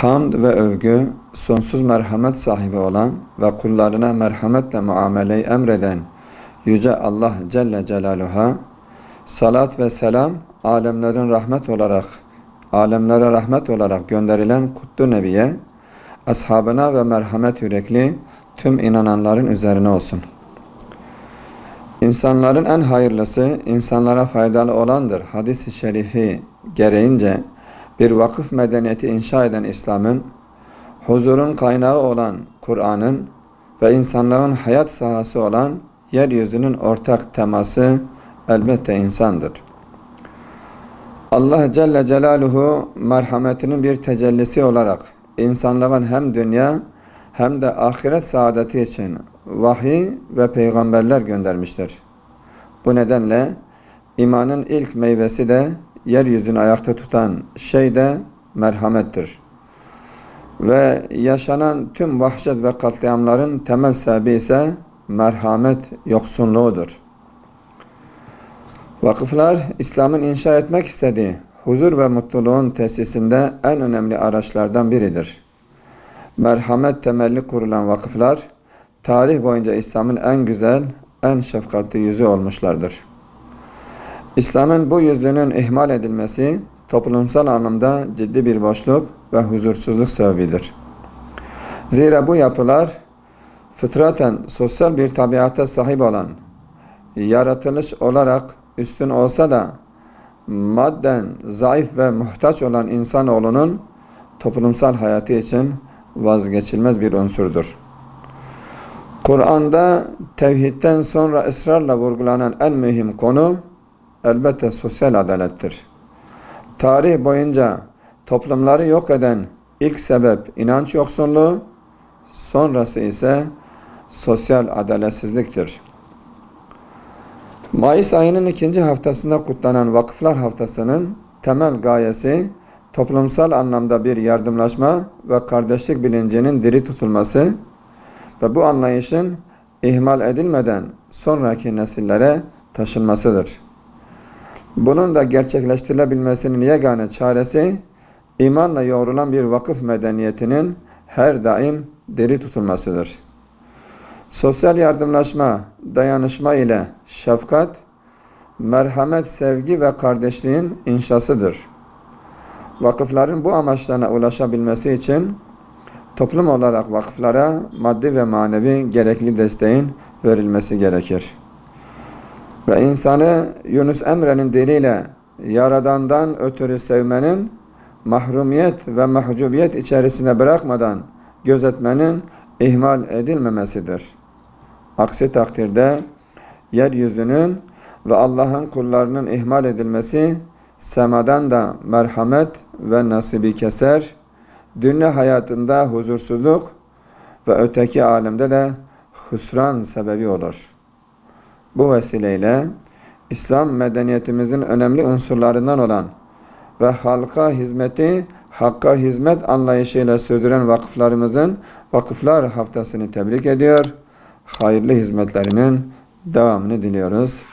Hamd ve övgü, sonsuz merhamet sahibi olan ve kullarına merhametle muameleyi emreden Yüce Allah Celle Celaluhu'ya, salat ve selam, alemlere rahmet olarak gönderilen Kutlu Nebi'ye, ashabına ve merhamet yürekli tüm inananların üzerine olsun. İnsanların en hayırlısı, insanlara faydalı olandır. Hadis-i şerifi gereğince bir vakıf medeniyeti inşa eden İslam'ın, huzurun kaynağı olan Kur'an'ın ve insanların hayat sahası olan yeryüzünün ortak teması elbette insandır. Allah Celle Celaluhu merhametinin bir tecellisi olarak insanların hem dünya hem de ahiret saadeti için vahiy ve peygamberler göndermiştir. Bu nedenle imanın ilk meyvesi de yeryüzünü ayakta tutan şey de merhamettir. Ve yaşanan tüm vahşet ve katliamların temel sebebi ise merhamet yoksunluğudur. Vakıflar, İslam'ın inşa etmek istediği huzur ve mutluluğun tesisinde en önemli araçlardan biridir. Merhamet temelli kurulan vakıflar, tarih boyunca İslam'ın en güzel, en şefkatli yüzü olmuşlardır. İslam'ın bu yüzünün ihmal edilmesi, toplumsal anlamda ciddi bir boşluk ve huzursuzluk sebebidir. Zira bu yapılar, fıtraten sosyal bir tabiata sahip olan, yaratılış olarak üstün olsa da, madden zayıf ve muhtaç olan insanoğlunun toplumsal hayatı için vazgeçilmez bir unsurdur. Kur'an'da tevhidden sonra ısrarla vurgulanan en mühim konu elbette sosyal adalettir. Tarih boyunca toplumları yok eden ilk sebep inanç yoksunluğu, sonrası ise sosyal adaletsizliktir. Mayıs ayının 2. haftasında kutlanan Vakıflar Haftası'nın temel gayesi toplumsal anlamda bir yardımlaşma ve kardeşlik bilincinin diri tutulması ve bu anlayışın ihmal edilmeden sonraki nesillere taşınmasıdır. Bunun da gerçekleştirilebilmesinin yegane çaresi imanla yoğrulan bir vakıf medeniyetinin her daim diri tutulmasıdır. Sosyal yardımlaşma, dayanışma ile şefkat, merhamet, sevgi ve kardeşliğin inşasıdır. Vakıfların bu amaçlarına ulaşabilmesi için toplum olarak vakıflara maddi ve manevi gerekli desteğin verilmesi gerekir. Ve insanı Yunus Emre'nin diliyle Yaradan'dan ötürü sevmenin, mahrumiyet ve mahcubiyet içerisine bırakmadan gözetmenin ihmal edilmemesidir. Aksi takdirde yeryüzünün ve Allah'ın kullarının ihmal edilmesi semadan da merhamet ve nasibi keser, dünya hayatında huzursuzluk ve öteki alemde de hüsran sebebi olur. Bu vesileyle İslam medeniyetimizin önemli unsurlarından olan ve halka hizmeti, hakka hizmet anlayışıyla sürdüren vakıflarımızın Vakıflar Haftası'nı tebrik ediyor. Hayırlı hizmetlerinin devamını diliyoruz.